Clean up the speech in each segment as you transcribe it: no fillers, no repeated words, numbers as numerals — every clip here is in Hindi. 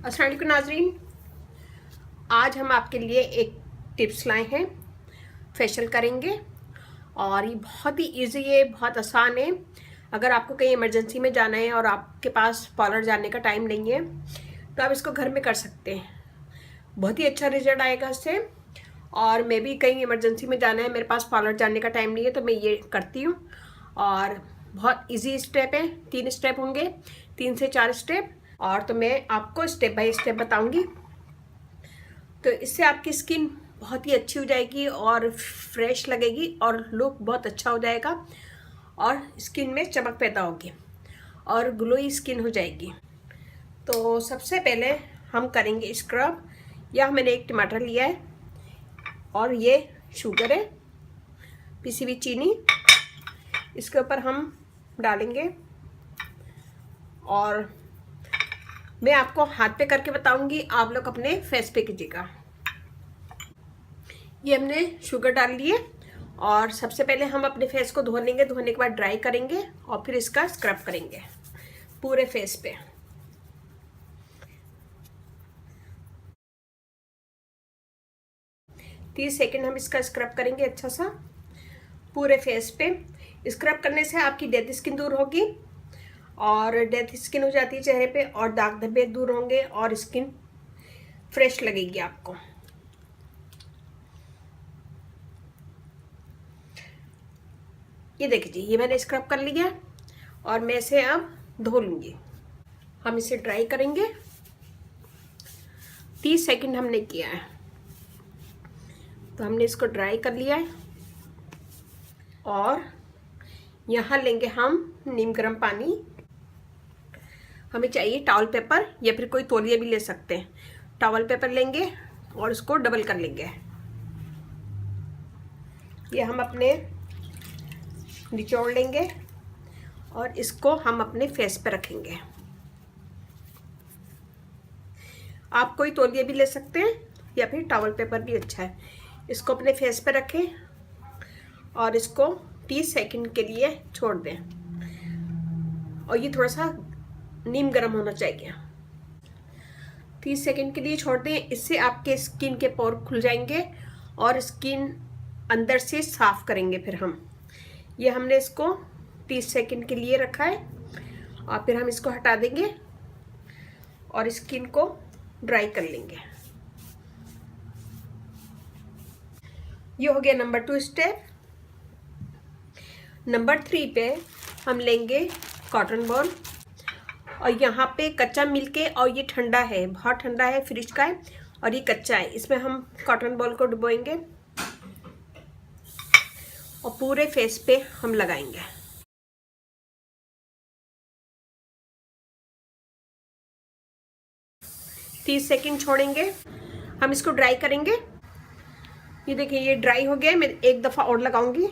अस्सलाम वालेकुम नाज़रीन, आज हम आपके लिए एक टिप्स लाए हैं। फेशियल करेंगे और ये बहुत ही इजी है, बहुत आसान है। अगर आपको कहीं इमरजेंसी में जाना है और आपके पास पार्लर जाने का टाइम नहीं है तो आप इसको घर में कर सकते हैं। बहुत ही अच्छा रिजल्ट आएगा इससे। और मैं भी कहीं इमरजेंसी में जाना है, मेरे पास पार्लर जाने का टाइम नहीं है तो मैं ये करती हूँ। और बहुत इजी स्टेप है, 3 स्टेप होंगे, 3 से 4 स्टेप। और तो मैं आपको स्टेप बाय स्टेप बताऊंगी। तो इससे आपकी स्किन बहुत ही अच्छी हो जाएगी और फ्रेश लगेगी और लुक बहुत अच्छा हो जाएगा और स्किन में चमक पैदा होगी और ग्लोई स्किन हो जाएगी। तो सबसे पहले हम करेंगे स्क्रब। यह मैंने एक टमाटर लिया है और ये शुगर है, पिसी हुई चीनी इसके ऊपर हम डालेंगे। और मैं आपको हाथ पे करके बताऊंगी, आप लोग अपने फेस पे कीजिएगा। ये हमने शुगर डाल लिए और सबसे पहले हम अपने फेस को धो लेंगे। धोने के बाद ड्राई करेंगे और फिर इसका स्क्रब करेंगे पूरे फेस पे। तीस सेकेंड हम इसका स्क्रब करेंगे अच्छा सा पूरे फेस पे। स्क्रब करने से आपकी डेड स्किन दूर होगी और डेड स्किन हो जाती है चेहरे पे और दाग धब्बे दूर होंगे और स्किन फ्रेश लगेगी आपको। ये देखिए, ये मैंने स्क्रब कर लिया और मैं इसे अब धो लूंगी। हम इसे ड्राई करेंगे। 30 सेकंड हमने किया है तो हमने इसको ड्राई कर लिया है। और यहाँ लेंगे हम नीम गर्म पानी। हमें चाहिए टॉवल पेपर या फिर कोई तौलिया भी ले सकते हैं। टॉवल पेपर लेंगे और इसको डबल कर लेंगे। ये हम अपने निचोड़ लेंगे और इसको हम अपने फेस पे रखेंगे। आप कोई तौलिया भी ले सकते हैं या फिर टॉवल पेपर भी अच्छा है। इसको अपने फेस पे रखें और इसको 30 सेकंड के लिए छोड़ दें। और ये थोड़ा सा नीम गर्म होना चाहिए। 30 सेकंड के लिए छोड़ दें। इससे आपके स्किन के पोर खुल जाएंगे और स्किन अंदर से साफ करेंगे। फिर हम ये हमने इसको 30 सेकंड के लिए रखा है और फिर हम इसको हटा देंगे और स्किन को ड्राई कर लेंगे। ये हो गया नंबर 2 स्टेप। नंबर 3 पे हम लेंगे कॉटन बॉल और यहाँ पे कच्चा मिल्क है और ये ठंडा है, बहुत ठंडा है, फ्रिज का है और ये कच्चा है। इसमें हम कॉटन बॉल को डुबोएंगे और पूरे फेस पे हम लगाएंगे। तीस सेकंड छोड़ेंगे, हम इसको ड्राई करेंगे। ये देखिए, ये ड्राई हो गया है। मैं एक दफ़ा और लगाऊंगी।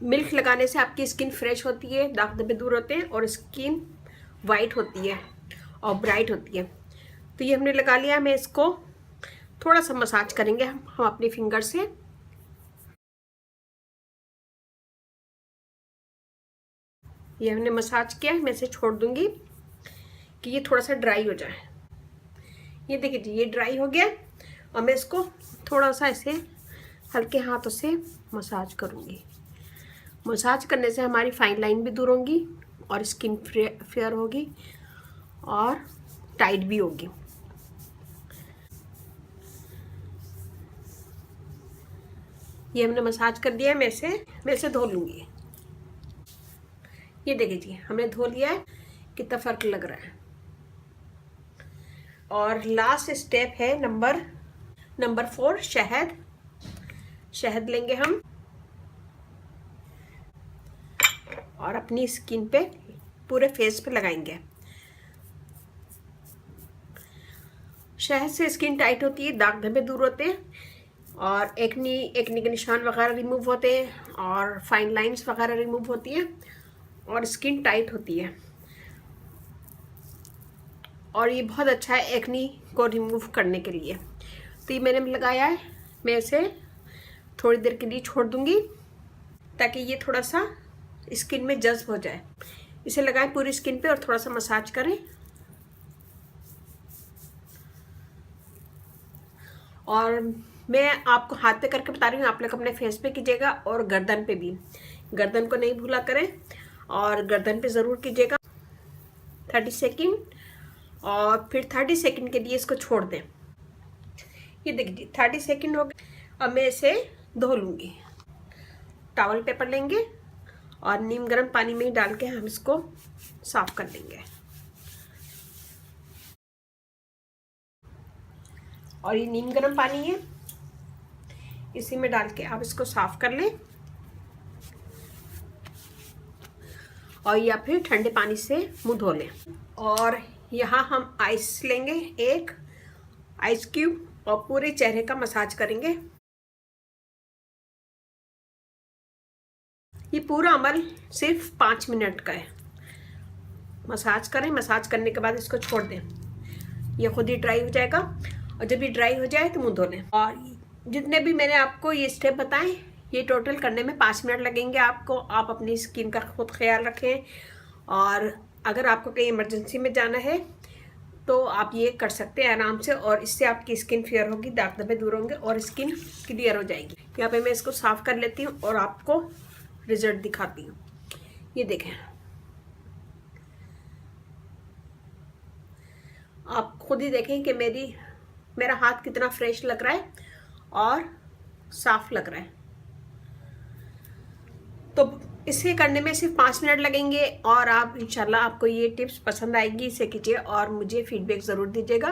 मिल्क लगाने से आपकी स्किन फ्रेश होती है, दाग धब्बे दूर होते हैं और स्किन वाइट होती है और ब्राइट होती है। तो ये हमने लगा लिया। मैं इसको थोड़ा सा मसाज करेंगे हम अपनी फिंगर से। ये हमने मसाज किया, मैं इसे छोड़ दूंगी कि ये थोड़ा सा ड्राई हो जाए। ये देखिए जी, ये ड्राई हो गया और मैं इसको थोड़ा सा ऐसे हल्के हाथों से मसाज करूंगी। मसाज करने से हमारी फाइन लाइन भी दूर होगी और स्किन फेयर होगी और टाइट भी होगी। ये हमने मसाज कर दिया है। मैं इसे धो लूंगी। ये देखिए जी, हमने धो लिया है, कितना फर्क लग रहा है। और लास्ट स्टेप है नंबर 4, शहद। शहद लेंगे हम और अपनी स्किन पे पूरे फेस पे लगाएंगे। शहद से स्किन टाइट होती है, दाग धब्बे दूर होते हैं और एक्नी के निशान वगैरह रिमूव होते हैं और फाइन लाइंस वगैरह रिमूव होती है और स्किन टाइट होती है। और ये बहुत अच्छा है एक्नी को रिमूव करने के लिए। तो ये मैंने लगाया है, मैं इसे थोड़ी देर के लिए छोड़ दूंगी ताकि ये थोड़ा सा स्किन में जज्ब हो जाए। इसे लगाएं पूरी स्किन पे और थोड़ा सा मसाज करें। और मैं आपको हाथ पे करके बता रही हूँ, आप लोग अपने फेस पे कीजिएगा और गर्दन पे भी। गर्दन को नहीं भूला करें और गर्दन पे ज़रूर कीजिएगा 30 सेकेंड, और फिर 30 सेकेंड के लिए इसको छोड़ दें। ये देखिए 30 सेकेंड हो गए। अब मैं इसे धो लूँगी। टॉवल पेपर लेंगे और नीम गर्म पानी में ही डाल के हम इसको साफ कर लेंगे। और ये नीम गर्म पानी है, इसी में डाल के आप इसको साफ कर लें, और या फिर ठंडे पानी से मुंह धो लें। और यहाँ हम आइस लेंगे, एक आइस क्यूब, और पूरे चेहरे का मसाज करेंगे। ये पूरा अमल सिर्फ 5 मिनट का है। मसाज करें, मसाज करने के बाद इसको छोड़ दें, ये खुद ही ड्राई हो जाएगा। और जब ये ड्राई हो जाए तो मुंह धो लें। और जितने भी मैंने आपको ये स्टेप बताएं, ये टोटल करने में 5 मिनट लगेंगे आपको। आप अपनी स्किन का खुद ख्याल रखें, और अगर आपको कहीं इमरजेंसी में जाना है तो आप ये कर सकते हैं आराम से, और इससे आपकी स्किन फेयर होगी, दाग धब्बे दूर होंगे और स्किन क्लियर हो जाएगी। यहाँ पे मैं इसको साफ कर लेती हूँ और आपको रिजल्ट दिखाती हूँ। ये देखें, आप खुद ही देखें कि मेरा हाथ कितना फ्रेश लग रहा है और साफ लग रहा है। तो इसे करने में सिर्फ 5 मिनट लगेंगे, और आप इंशाल्लाह आपको ये टिप्स पसंद आएगी। इसे कीजिए और मुझे फीडबैक ज़रूर दीजिएगा।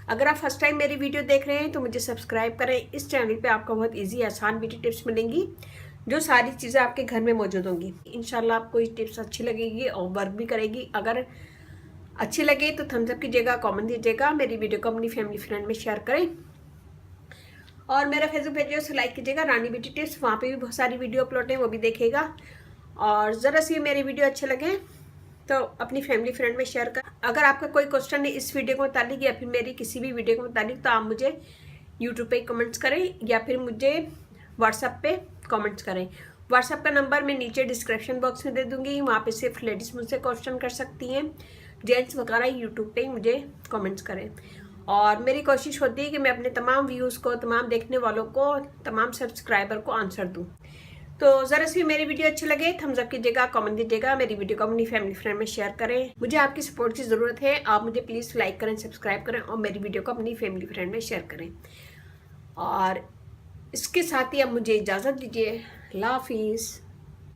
अगर आप फर्स्ट टाइम मेरी वीडियो देख रहे हैं तो मुझे सब्सक्राइब करें। इस चैनल पे आपको बहुत इजी आसान ब्यूटी टिप्स मिलेंगी, जो सारी चीज़ें आपके घर में मौजूद होंगी। इंशाल्लाह आपको ये टिप्स अच्छी लगेगी और वर्क भी करेगी। अगर अच्छी लगे तो थम्स अप कीजिएगा, कमेंट दीजिएगा, मेरी वीडियो को अपनी फैमिली फ्रेंड में शेयर करें, और मेरा फेसबुक पेज है उसे लाइक कीजिएगा, रानी ब्यूटी टिप्स। वहाँ पे भी बहुत सारी वीडियो अपलोड है, वो भी देखिएगा। और ज़रा सी मेरी वीडियो अच्छे लगे तो अपनी फैमिली फ्रेंड में शेयर कर। अगर आपका कोई क्वेश्चन है इस वीडियो के मुतालिक या फिर मेरी किसी भी वीडियो के मुतालिक, तो आप मुझे यूट्यूब पे कमेंट्स करें या फिर मुझे व्हाट्सएप पे कमेंट्स करें। व्हाट्सएप का नंबर मैं नीचे डिस्क्रिप्शन बॉक्स में दे दूँगी। वहाँ पर सिर्फ लेडीज़ मुझसे क्वेश्चन कर सकती हैं, जेंट्स वगैरह यूट्यूब पे ही मुझे कमेंट्स करें। और मेरी कोशिश होती है कि मैं अपने तमाम व्यूज़ को, तमाम देखने वालों को, तमाम सब्सक्राइबर को आंसर दूँ। तो ज़रा सी मेरी वीडियो अच्छी लगे थम्स अप कीजिएगा, कमेंट दीजिएगा, मेरी वीडियो को अपनी फैमिली फ्रेंड में शेयर करें। मुझे आपकी सपोर्ट की ज़रूरत है। आप मुझे प्लीज़ लाइक करें, सब्सक्राइब करें और मेरी वीडियो को अपनी फैमिली फ्रेंड में शेयर करें। और इसके साथ ही अब मुझे इजाज़त दीजिए। अल्लाह हाफिज़।